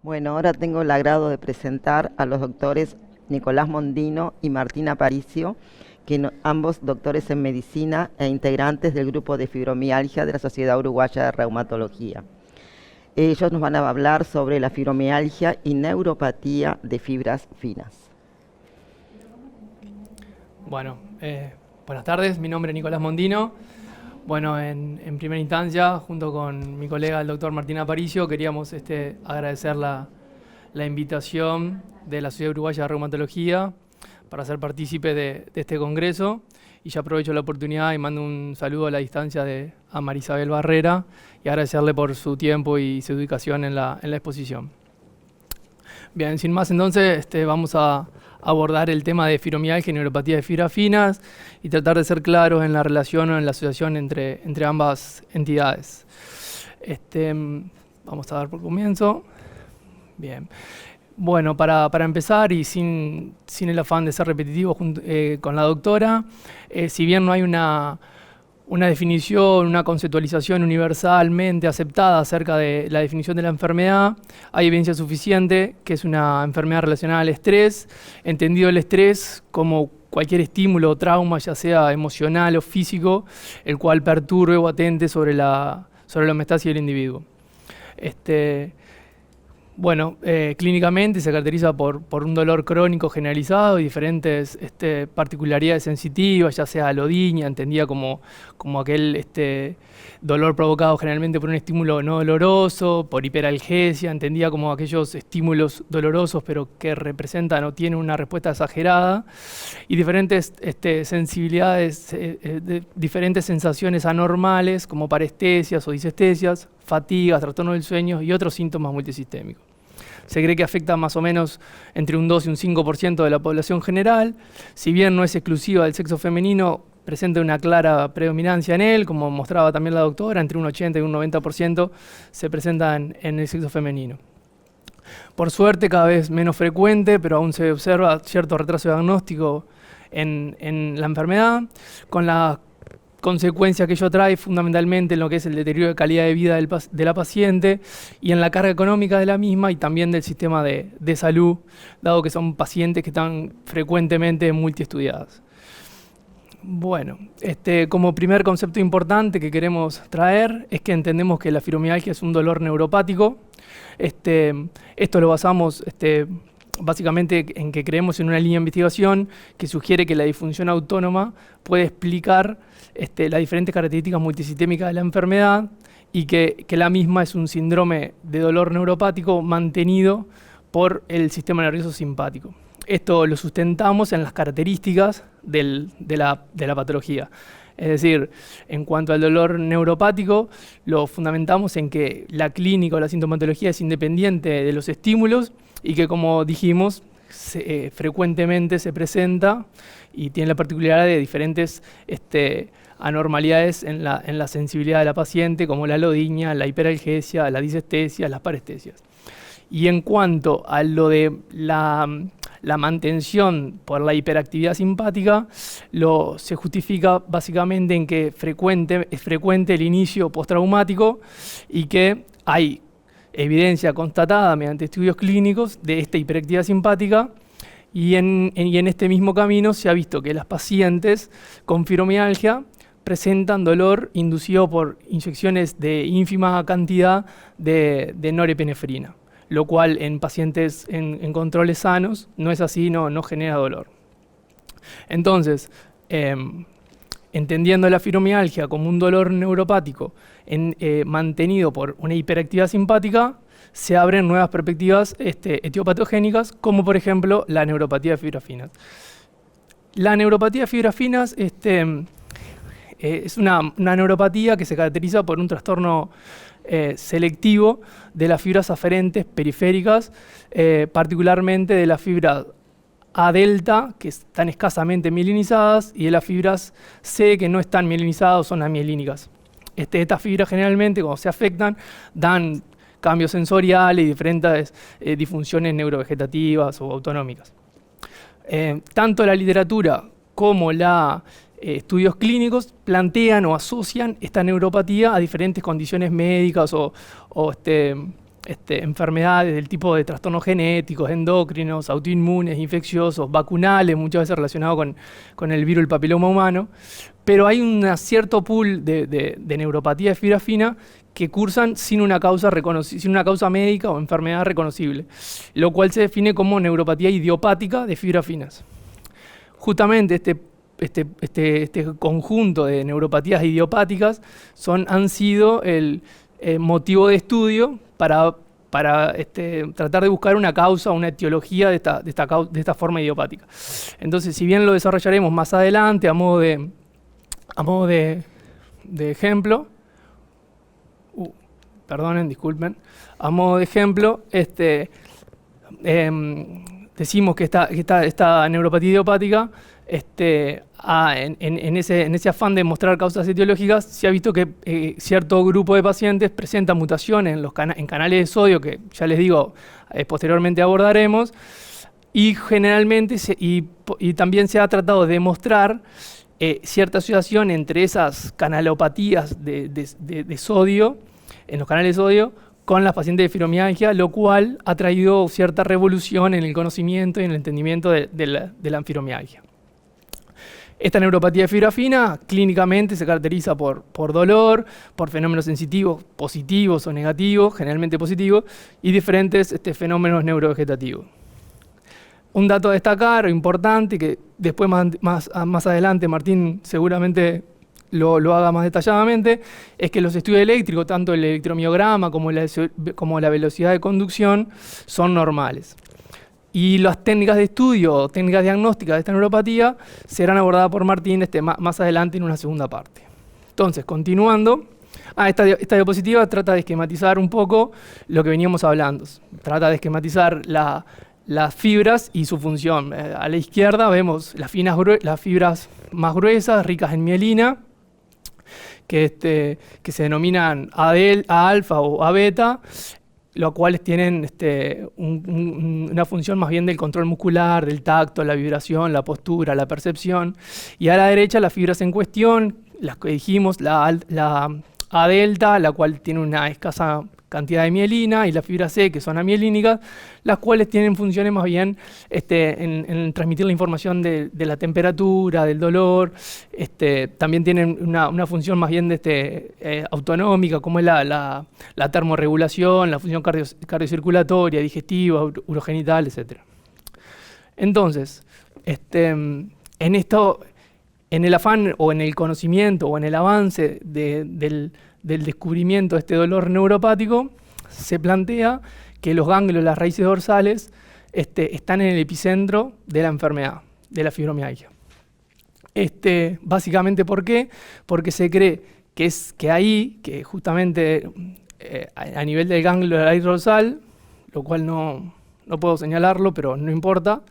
Bueno, ahora tengo el agrado de presentar a los doctores Nicolás Mondino y Martín Aparicio, ambos doctores en medicina e integrantes del grupo de fibromialgia de la Sociedad Uruguaya de Reumatología. Ellos nos van a hablar sobre la fibromialgia y neuropatía de fibras finas. Bueno, buenas tardes, mi nombre es Nicolás Mondino. Bueno, en primera instancia, junto con mi colega el doctor Martín Aparicio, queríamos agradecer la invitación de la Sociedad Uruguaya de Reumatología para ser partícipe de este congreso. Y ya aprovecho la oportunidad y mando un saludo a la distancia a Marisabel Barrera y agradecerle por su tiempo y su dedicación en la exposición. Bien, sin más entonces, vamos a abordar el tema de fibromialgia y neuropatía de fibras finas y tratar de ser claros en la relación o en la asociación entre ambas entidades. Vamos a dar por comienzo. Bien. Bueno, para empezar y sin el afán de ser repetitivo con la doctora, si bien no hay una definición, una conceptualización universalmente aceptada acerca de la definición de la enfermedad, hay evidencia suficiente que es una enfermedad relacionada al estrés, entendido el estrés como cualquier estímulo o trauma, ya sea emocional o físico, el cual perturbe o atente sobre la homeostasis del individuo. Bueno, clínicamente se caracteriza por un dolor crónico generalizado y diferentes particularidades sensitivas, ya sea alodinia, entendida como aquel dolor provocado generalmente por un estímulo no doloroso, por hiperalgesia, entendida como aquellos estímulos dolorosos pero que representan o tienen una respuesta exagerada, y diferentes sensibilidades, diferentes sensaciones anormales como parestesias o disestesias, fatigas, trastorno del sueño y otros síntomas multisistémicos. Se cree que afecta más o menos entre un 2 y un 5% de la población general. Si bien no es exclusiva del sexo femenino, presenta una clara predominancia en él, como mostraba también la doctora, entre un 80 y un 90% se presenta en el sexo femenino. Por suerte, cada vez menos frecuente, pero aún se observa cierto retraso diagnóstico en la enfermedad, con la consecuencia que ello trae fundamentalmente en lo que es el deterioro de calidad de vida de la paciente y en la carga económica de la misma y también del sistema de salud, dado que son pacientes que están frecuentemente multiestudiadas. Bueno, como primer concepto importante que queremos traer es que entendemos que la fibromialgia es un dolor neuropático. Esto lo basamos básicamente en que creemos en una línea de investigación que sugiere que la disfunción autónoma puede explicar las diferentes características multisistémicas de la enfermedad y que la misma es un síndrome de dolor neuropático mantenido por el sistema nervioso simpático. Esto lo sustentamos en las características de la patología. Es decir, en cuanto al dolor neuropático, lo fundamentamos en que la clínica o la sintomatología es independiente de los estímulos y que, como dijimos, frecuentemente se presenta y tiene la particularidad de diferentes anormalidades en la sensibilidad de la paciente, como la alodinia, la hiperalgesia, la disestesia, las parestesias. Y en cuanto a lo de la mantención por la hiperactividad simpática, se justifica básicamente en que es frecuente el inicio postraumático y que hay evidencia constatada mediante estudios clínicos de esta hiperactividad simpática y en este mismo camino se ha visto que las pacientes con fibromialgia presentan dolor inducido por inyecciones de ínfima cantidad de norepinefrina, lo cual en pacientes en controles sanos no es así, no genera dolor. Entonces, entendiendo la fibromialgia como un dolor neuropático mantenido por una hiperactividad simpática, se abren nuevas perspectivas etiopatogénicas, como por ejemplo la neuropatía de fibras finas. La neuropatía de fibras finas es una neuropatía que se caracteriza por un trastorno selectivo de las fibras aferentes periféricas, particularmente de las fibras A delta, que están escasamente mielinizadas, y de las fibras C, que no están mielinizadas, son amielínicas. Estas fibras generalmente, cuando se afectan, dan cambios sensoriales y diferentes disfunciones neurovegetativas o autonómicas. Tanto la literatura como estudios clínicos plantean o asocian esta neuropatía a diferentes condiciones médicas o enfermedades del tipo de trastornos genéticos, endocrinos, autoinmunes, infecciosos, vacunales, muchas veces relacionados con el virus del papiloma humano, pero hay un cierto pool de neuropatía de fibra fina que cursan sin una causa médica o enfermedad reconocible, lo cual se define como neuropatía idiopática de fibras finas. Justamente este conjunto de neuropatías idiopáticas han sido el motivo de estudio para tratar de buscar una causa, una etiología de esta forma idiopática. Entonces, si bien lo desarrollaremos más adelante a modo de ejemplo, perdonen, disculpen, a modo de ejemplo, decimos que esta neuropatía idiopática, en ese afán de mostrar causas etiológicas, se ha visto que cierto grupo de pacientes presenta mutaciones en canales de sodio, que ya les digo, posteriormente abordaremos, y generalmente, y también se ha tratado de demostrar cierta asociación entre esas canalopatías de sodio, en los canales de sodio, con las pacientes de fibromialgia, lo cual ha traído cierta revolución en el conocimiento y en el entendimiento de la fibromialgia. Esta neuropatía de fibra fina clínicamente se caracteriza por dolor, por fenómenos sensitivos positivos o negativos, generalmente positivos, y diferentes fenómenos neurovegetativos. Un dato a destacar, importante, que después más adelante Martín seguramente lo haga más detalladamente, es que los estudios eléctricos, tanto el electromiograma como la velocidad de conducción, son normales. Y las técnicas de estudio, técnicas diagnósticas de esta neuropatía, serán abordadas por Martín más adelante en una segunda parte. Entonces, continuando, esta diapositiva trata de esquematizar un poco lo que veníamos hablando. Trata de esquematizar las fibras y su función. A la izquierda vemos las fibras más gruesas, ricas en mielina, que se denominan A alfa o A beta, los cuales tienen una función más bien del control muscular, del tacto, la vibración, la postura, la percepción. Y a la derecha las fibras en cuestión, las que dijimos, la A delta, la cual tiene una escasa cantidad de mielina, y la fibra C, que son amielínicas, las cuales tienen funciones más bien en transmitir la información de la temperatura, del dolor. También tienen una función más bien autonómica, como es la termorregulación, la función cardiocirculatoria, digestiva, urogenital, etc. Entonces, en el afán o en el conocimiento o en el avance del descubrimiento de este dolor neuropático, se plantea que los ganglios, las raíces dorsales, están en el epicentro de la enfermedad, de la fibromialgia. Básicamente, ¿por qué? Porque se cree que justamente a nivel del ganglio de la raíz dorsal, lo cual no puedo señalarlo, pero no importa,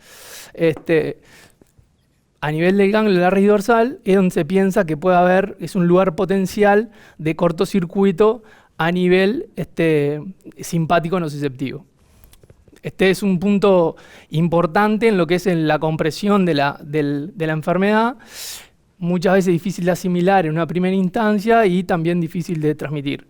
a nivel del ganglio de la raíz dorsal es donde se piensa que puede haber, es un lugar potencial de cortocircuito a nivel simpático nociceptivo. Este es un punto importante en lo que es en la compresión de la enfermedad, muchas veces difícil de asimilar en una primera instancia y también difícil de transmitir.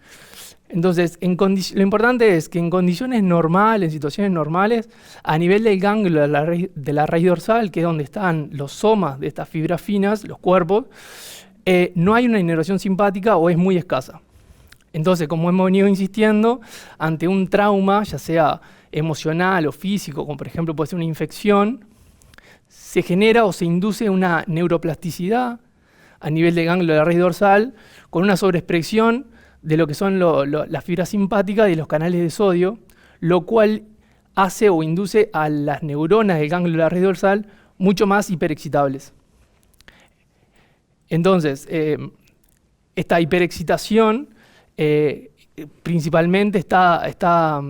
Entonces, lo importante es que en condiciones normales, en situaciones normales, a nivel del ganglio de la raíz dorsal, que es donde están los somas de estas fibras finas, los cuerpos, no hay una inervación simpática o es muy escasa. Entonces, como hemos venido insistiendo, ante un trauma, ya sea emocional o físico, como por ejemplo puede ser una infección, se genera o se induce una neuroplasticidad a nivel del ganglio de la raíz dorsal con una sobreexpresión de lo que son las fibras simpáticas y los canales de sodio, lo cual hace o induce a las neuronas del ganglio de la raíz dorsal mucho más hiperexcitables. Entonces, esta hiperexcitación principalmente está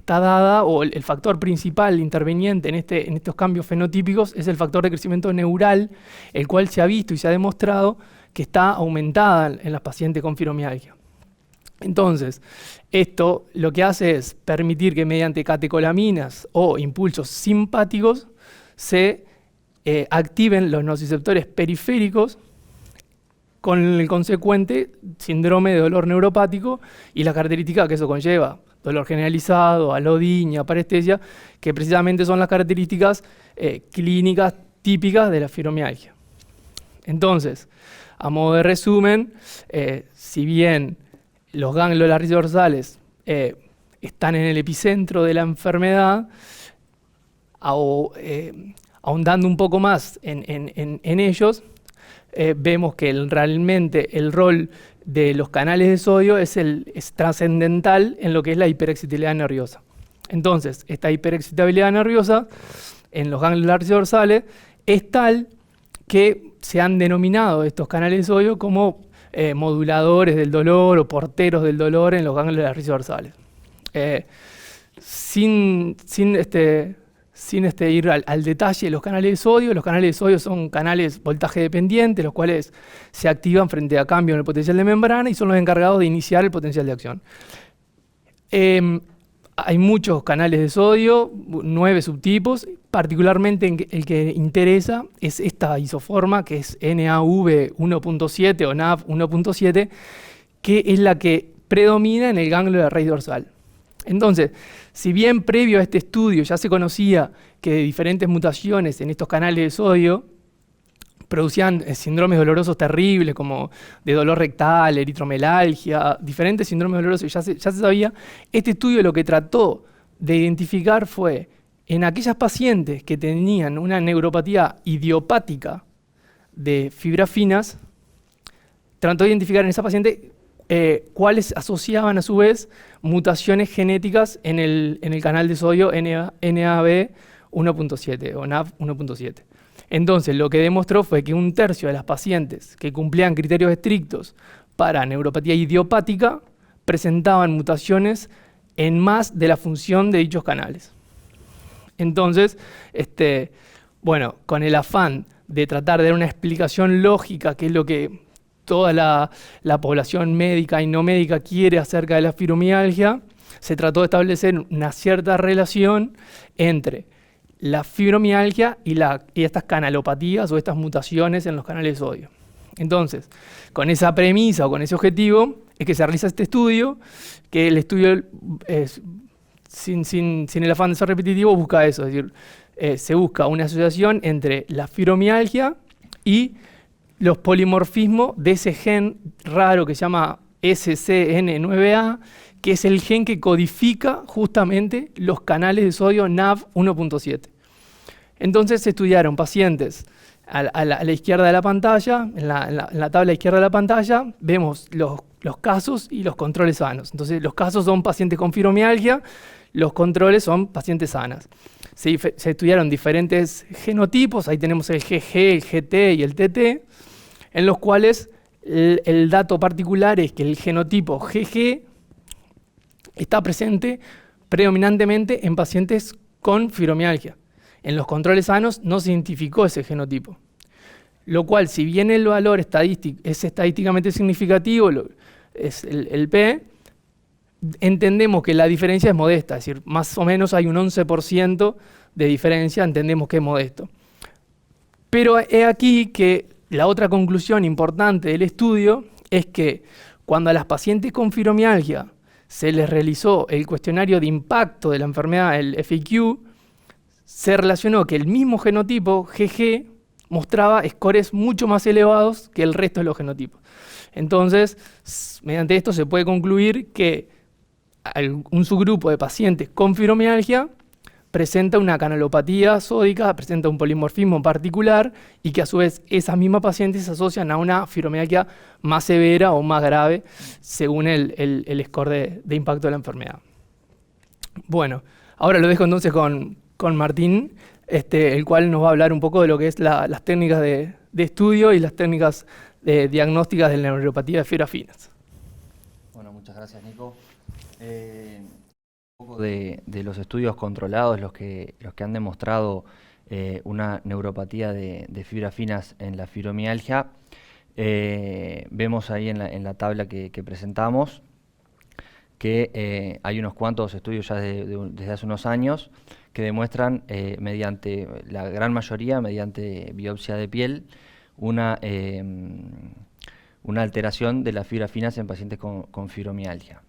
dada, o el factor principal interveniente en estos cambios fenotípicos es el factor de crecimiento neural, el cual se ha visto y se ha demostrado que está aumentada en las pacientes con fibromialgia. Entonces, esto lo que hace es permitir que mediante catecolaminas o impulsos simpáticos se activen los nociceptores periféricos con el consecuente síndrome de dolor neuropático y la característica que eso conlleva. dolor generalizado, alodinia, parestesia, que precisamente son las características clínicas típicas de la fibromialgia. Entonces, a modo de resumen, si bien los ganglios de las raíces dorsales están en el epicentro de la enfermedad, ahondando un poco más en ellos, vemos que realmente el rol de los canales de sodio es trascendental en lo que es la hiperexcitabilidad nerviosa. Entonces, esta hiperexcitabilidad nerviosa en los ganglios de las raíces dorsales es tal que se han denominado estos canales de sodio como moduladores del dolor o porteros del dolor en los ganglios de las raíces dorsales. Sin ir al detalle de los canales de sodio son canales voltaje dependientes, los cuales se activan frente a cambio en el potencial de membrana y son los encargados de iniciar el potencial de acción. Hay muchos canales de sodio, 9 subtipos, particularmente el que interesa es esta isoforma, que es NaV1.7 o NaV 1.7, que es la que predomina en el ganglio de la raíz dorsal. Entonces, si bien previo a este estudio ya se conocía que diferentes mutaciones en estos canales de sodio producían síndromes dolorosos terribles como de dolor rectal, eritromelalgia, diferentes síndromes dolorosos, ya se sabía, este estudio lo que trató de identificar fue en aquellas pacientes que tenían una neuropatía idiopática de fibras finas, trató de identificar en esa paciente cuáles asociaban a su vez mutaciones genéticas en el canal de sodio NaV 1.7 o NaV 1.7. Entonces, lo que demostró fue que 1/3 de las pacientes que cumplían criterios estrictos para neuropatía idiopática presentaban mutaciones en más de la función de dichos canales. Entonces, bueno, con el afán de tratar de dar una explicación lógica, que es lo que toda la población médica y no médica quiere acerca de la fibromialgia, se trató de establecer una cierta relación entre la fibromialgia y estas canalopatías o estas mutaciones en los canales de sodio. Entonces, con esa premisa o con ese objetivo es que se realiza este estudio, que el estudio, sin el afán de ser repetitivo, busca eso, es decir, se busca una asociación entre la fibromialgia y los polimorfismos de ese gen raro que se llama SCN9A, que es el gen que codifica justamente los canales de sodio NaV 1.7. Entonces se estudiaron pacientes a la izquierda de la pantalla, en la tabla izquierda de la pantalla, vemos los casos y los controles sanos. Entonces los casos son pacientes con fibromialgia, los controles son pacientes sanas. Se estudiaron diferentes genotipos, ahí tenemos el GG, el GT y el TT, en los cuales el dato particular es que el genotipo GG está presente predominantemente en pacientes con fibromialgia. En los controles sanos no se identificó ese genotipo. Lo cual, si bien el valor es estadísticamente significativo, es el P, entendemos que la diferencia es modesta, es decir, más o menos hay un 11% de diferencia, entendemos que es modesto. Pero he aquí que la otra conclusión importante del estudio es que cuando a las pacientes con fibromialgia se les realizó el cuestionario de impacto de la enfermedad, el FAQ, se relacionó que el mismo genotipo, GG, mostraba scores mucho más elevados que el resto de los genotipos. Entonces, mediante esto se puede concluir que un subgrupo de pacientes con fibromialgia presenta una canalopatía sódica, presenta un polimorfismo particular y que a su vez esas mismas pacientes se asocian a una fibromialgia más severa o más grave según el score de impacto de la enfermedad. Bueno, ahora lo dejo entonces con Martín, el cual nos va a hablar un poco de lo que es las técnicas de estudio y las técnicas diagnósticas de la neuropatía de fibras finas. Bueno, muchas gracias, Nico. Un poco de los estudios controlados, los que han demostrado una neuropatía de fibras finas en la fibromialgia. Vemos ahí en la tabla que presentamos que hay unos cuantos estudios ya desde hace unos años que demuestran, la gran mayoría, mediante biopsia de piel, una alteración de las fibras finas en pacientes con fibromialgia.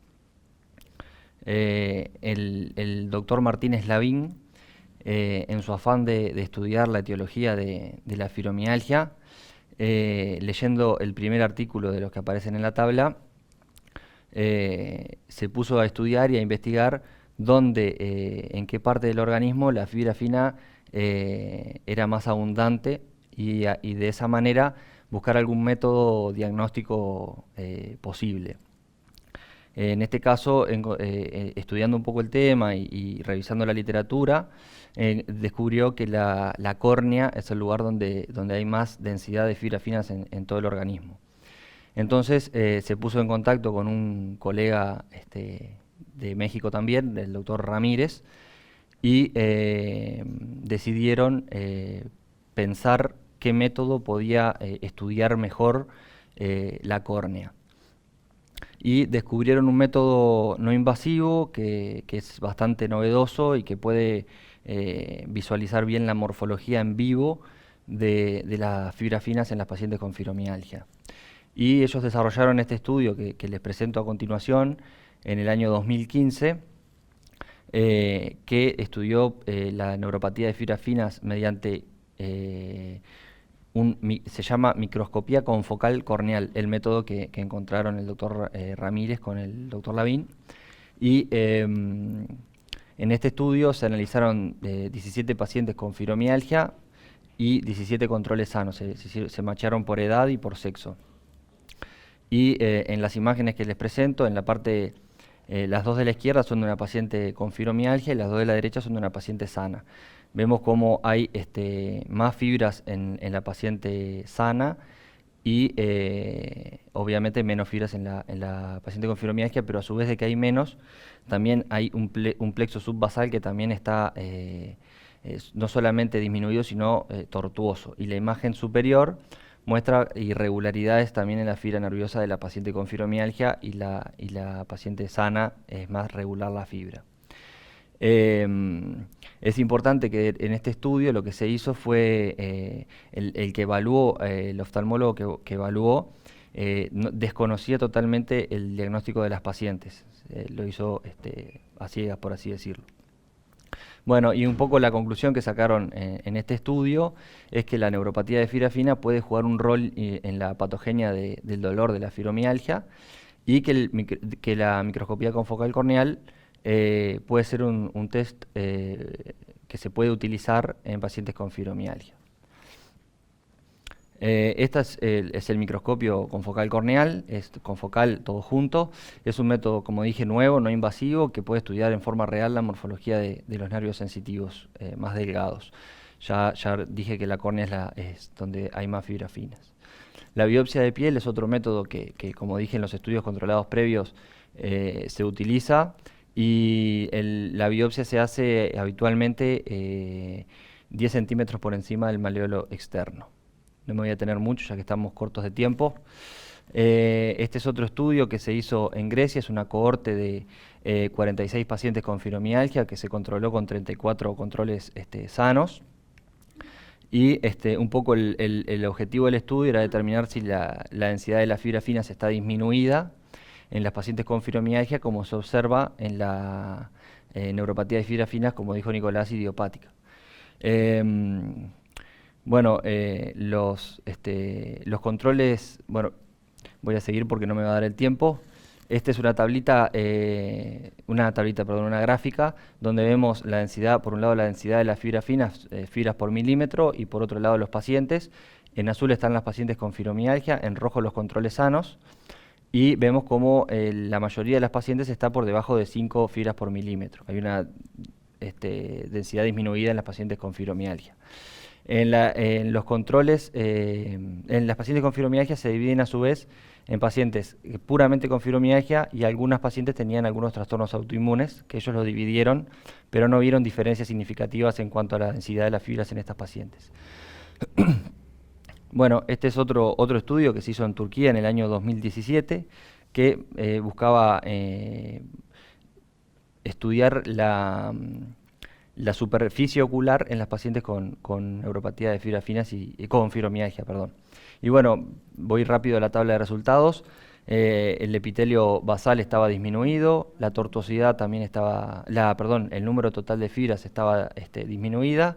El doctor Martínez Lavín, en su afán de estudiar la etiología de la fibromialgia, leyendo el primer artículo de los que aparecen en la tabla, se puso a estudiar y a investigar dónde, en qué parte del organismo la fibra fina era más abundante y de esa manera buscar algún método diagnóstico posible. En este caso, estudiando un poco el tema y revisando la literatura, descubrió que la córnea es el lugar donde hay más densidad de fibras finas en todo el organismo. Entonces se puso en contacto con un colega de México también, el doctor Ramírez, y decidieron pensar qué método podía estudiar mejor la córnea. Y descubrieron un método no invasivo que es bastante novedoso y que puede visualizar bien la morfología en vivo de las fibras finas en las pacientes con fibromialgia. Y ellos desarrollaron este estudio que les presento a continuación en el año 2015, que estudió la neuropatía de fibras finas mediante se llama microscopía confocal corneal, el método que encontraron el doctor Ramírez con el doctor Lavín. Y en este estudio se analizaron 17 pacientes con fibromialgia y 17 controles sanos, se machearon por edad y por sexo. Y en las imágenes que les presento, en la parte, las dos de la izquierda son de una paciente con fibromialgia y las dos de la derecha son de una paciente sana. Vemos cómo hay más fibras en la paciente sana y obviamente menos fibras en la paciente con fibromialgia, pero a su vez de que hay menos, también hay un plexo subbasal que también está no solamente disminuido, sino tortuoso. Y la imagen superior muestra irregularidades también en la fibra nerviosa de la paciente con fibromialgia y la paciente sana es más regular la fibra. Es importante que en este estudio lo que se hizo fue el que evaluó, el oftalmólogo que evaluó, desconocía totalmente el diagnóstico de las pacientes. Lo hizo a ciegas, por así decirlo. Bueno, y un poco la conclusión que sacaron en este estudio es que la neuropatía de fibra fina puede jugar un rol en la patogenia del dolor de la fibromialgia y que la microscopía confocal corneal puede ser un test que se puede utilizar en pacientes con fibromialgia. Este es el microscopio confocal corneal, es confocal todo junto. Es un método, como dije, nuevo, no invasivo, que puede estudiar en forma real la morfología de los nervios sensitivos más delgados. Ya dije que la córnea es donde hay más fibras finas. La biopsia de piel es otro método que como dije en los estudios controlados previos, se utiliza. Y la biopsia se hace habitualmente 10 centímetros por encima del maleolo externo. No me voy a tener mucho ya que estamos cortos de tiempo. Este es otro estudio que se hizo en Grecia, es una cohorte de 46 pacientes con fibromialgia que se controló con 34 controles sanos. Y un poco el objetivo del estudio era determinar si la densidad de las fibras finas está disminuida en las pacientes con fibromialgia, como se observa en la neuropatía de fibras finas, como dijo Nicolás, idiopática. Bueno, los controles, bueno, voy a seguir porque no me va a dar el tiempo. Esta es una una gráfica donde vemos la densidad, por un lado la densidad de las fibras finas, fibras por milímetro, y por otro lado los pacientes. En azul están las pacientes con fibromialgia, en rojo los controles sanos. Y vemos como la mayoría de las pacientes está por debajo de 5 fibras por milímetro. Hay una densidad disminuida en las pacientes con fibromialgia. En los controles, en las pacientes con fibromialgia se dividen a su vez en pacientes puramente con fibromialgia y algunas pacientes tenían algunos trastornos autoinmunes, que ellos lo dividieron, pero no vieron diferencias significativas en cuanto a la densidad de las fibras en estas pacientes. Bueno, este es otro estudio que se hizo en Turquía en el año 2017, que buscaba estudiar la superficie ocular en las pacientes con neuropatía de fibras finas y con fibromialgia, perdón. Y bueno, voy rápido a la tabla de resultados. El epitelio basal estaba disminuido, la tortuosidad también estaba, el número total de fibras estaba disminuida,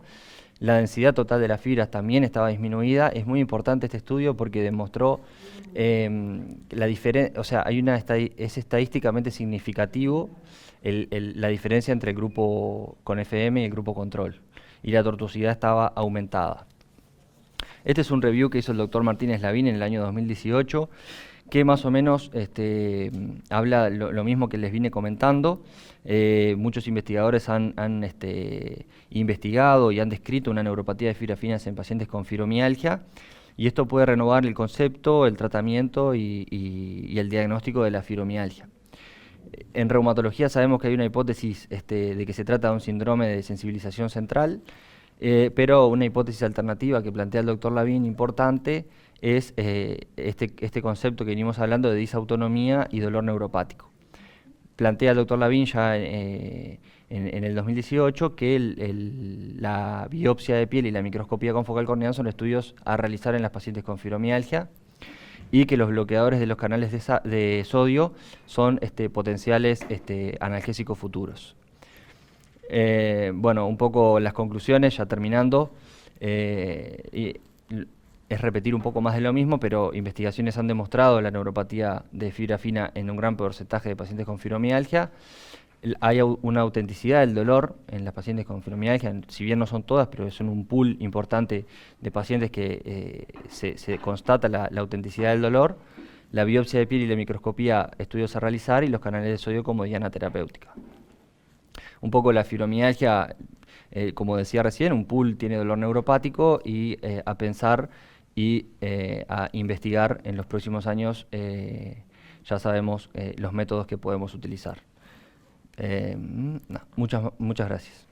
la densidad total de las fibras también estaba disminuida. Es muy importante este estudio porque demostró la diferencia, o sea, es estadísticamente significativo la diferencia entre el grupo con FM y el grupo control, y la tortuosidad estaba aumentada. Este es un review que hizo el doctor Martínez Lavín en el año 2018, que más o menos habla lo mismo que les vine comentando. Muchos investigadores han investigado y han descrito una neuropatía de fibras finas en pacientes con fibromialgia, y esto puede renovar el concepto, el tratamiento y el diagnóstico de la fibromialgia. En reumatología sabemos que hay una hipótesis de que se trata de un síndrome de sensibilización central, pero una hipótesis alternativa que plantea el doctor Lavín importante es este concepto que venimos hablando de disautonomía y dolor neuropático. Plantea el doctor Lavín ya en el 2018 que la biopsia de piel y la microscopía confocal corneal son estudios a realizar en las pacientes con fibromialgia, y que los bloqueadores de los canales de sodio son potenciales analgésicos futuros. Bueno, un poco las conclusiones, ya terminando, es repetir un poco más de lo mismo, pero investigaciones han demostrado la neuropatía de fibra fina en un gran porcentaje de pacientes con fibromialgia. Hay una autenticidad del dolor en las pacientes con fibromialgia, si bien no son todas, pero son un pool importante de pacientes que se constata la autenticidad del dolor. La biopsia de piel y la microscopía, estudios a realizar, y los canales de sodio como diana terapéutica. Un poco la fibromialgia, como decía recién, un pool tiene dolor neuropático, y a pensar y a investigar en los próximos años. Ya sabemos los métodos que podemos utilizar. Muchas gracias.